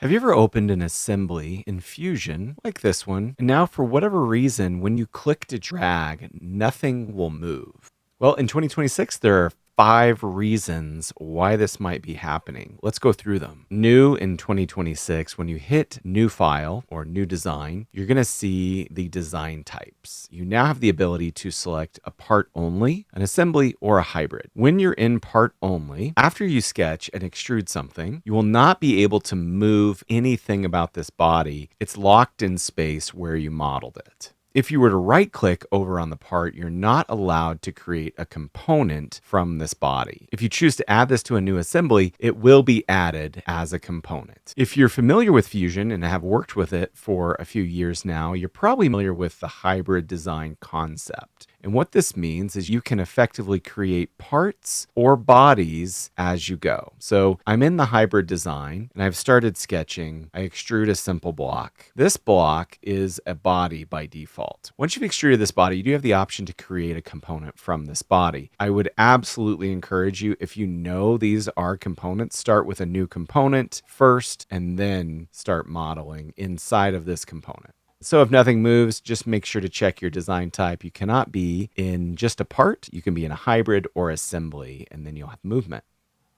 Have you ever opened an assembly in Fusion like this one, and now for whatever reason, when you click to drag, nothing will move? Well, in 2026, there are 5 reasons why this might be happening. Let's go through them. New in 2026, when you hit new file or new design, you're going to see the design types. You now have the ability to select a part only, an assembly, or a hybrid. When you're in part only, after you sketch and extrude something, you will not be able to move anything about this body. It's locked in space where you modeled it. If you were to right click over on the part, you're not allowed to create a component from this body. If you choose to add this to a new assembly, it will be added as a component. If you're familiar with Fusion and have worked with it for a few years now, you're probably familiar with the hybrid design concept. And what this means is you can effectively create parts or bodies as you go. So I'm in the hybrid design and I've started sketching. I extrude a simple block. This block is a body by default. Once you've extruded this body, you do have the option to create a component from this body. I would absolutely encourage you, if you know these are components, start with a new component first and then start modeling inside of this component. So if nothing moves, just make sure to check your design type. You cannot be in just a part. You can be in a hybrid or assembly, and then you'll have movement.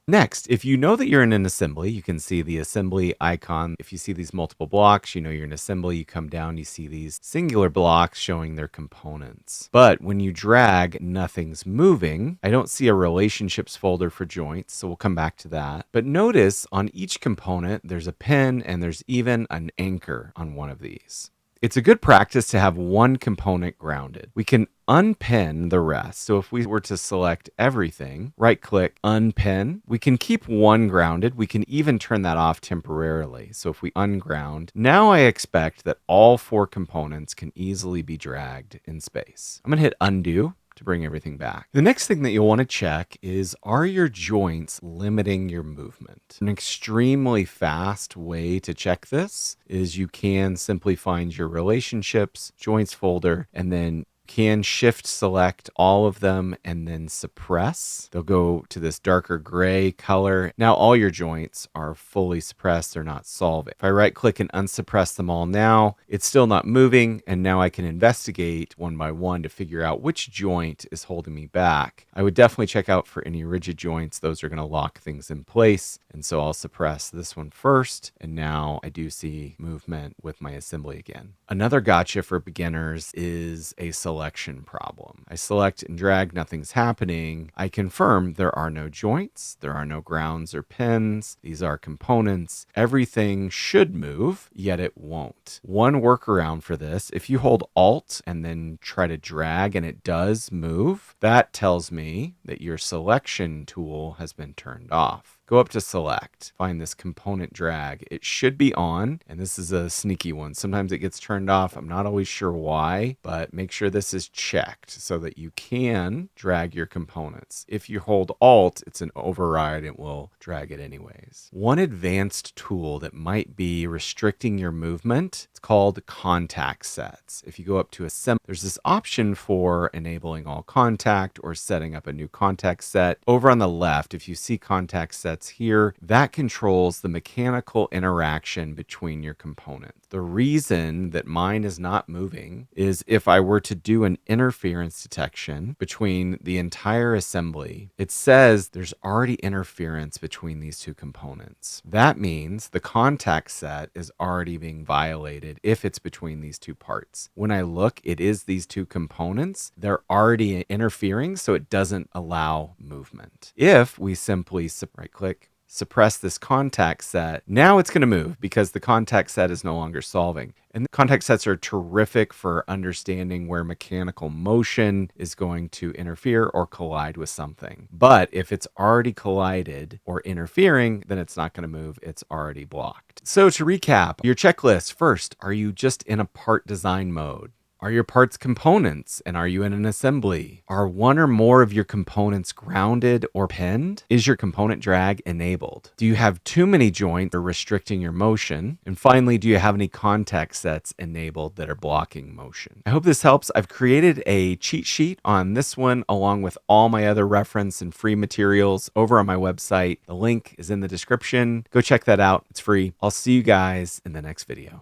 Next, if you know that you're in an assembly, you can see the assembly icon. If you see these multiple blocks, you know you're in assembly. You come down, you see these singular blocks showing their components. But when you drag, nothing's moving. I don't see a relationships folder for joints, so we'll come back to that. But notice on each component, there's a pin and there's even an anchor on one of these. It's a good practice to have one component grounded. We can unpin the rest. So if we were to select everything, right click, unpin, we can keep one grounded. We can even turn that off temporarily. So if we unground, now I expect that all 4 components can easily be dragged in space. I'm going to hit undo to bring everything back. The next thing that you'll want to check is, are your joints limiting your movement? An extremely fast way to check this is you can simply find your relationships, joints folder, and then can shift select all of them and then suppress. They'll go to this darker gray color. Now all your joints are fully suppressed. They're not solving. If I right click and unsuppress them all now, it's still not moving. And now I can investigate one by one to figure out which joint is holding me back. I would definitely check out for any rigid joints. Those are going to lock things in place. And so I'll suppress this one first. And now I do see movement with my assembly again. Another gotcha for beginners is a selection problem. I select and drag, nothing's happening. I confirm there are no joints, there are no grounds or pins. These are components. Everything should move, yet it won't. One workaround for this, if you hold Alt and then try to drag and it does move, that tells me that your selection tool has been turned off. Go up to select, find this component drag. It should be on, and this is a sneaky one. Sometimes it gets turned off. I'm not always sure why, but make sure this is checked so that you can drag your components. If you hold Alt, it's an override. It will drag it anyways. One advanced tool that might be restricting your movement, it's called contact sets. If you go up to assembly, there's this option for enabling all contact or setting up a new contact set. Over on the left, if you see contact sets here, that controls the mechanical interaction between your components. The reason that mine is not moving is if I were to do an interference detection between the entire assembly, it says there's already interference between these 2 components. That means the contact set is already being violated if it's between these 2 parts. When I look, it is these 2 components. They're already interfering, so it doesn't allow movement. If we simply right click, suppress this contact set, now it's going to move because the contact set is no longer solving. And the contact sets are terrific for understanding where mechanical motion is going to interfere or collide with something. But if it's already collided or interfering, then it's not going to move. It's already blocked. So to recap, your checklist, first, are you just in a part design mode? Are your parts components, and are you in an assembly? Are one or more of your components grounded or pinned? Is your component drag enabled? Do you have too many joints or restricting your motion? And finally, do you have any contact sets enabled that are blocking motion? I hope this helps. I've created a cheat sheet on this one along with all my other reference and free materials over on my website. The link is in the description. Go check that out. It's free. I'll see you guys in the next video.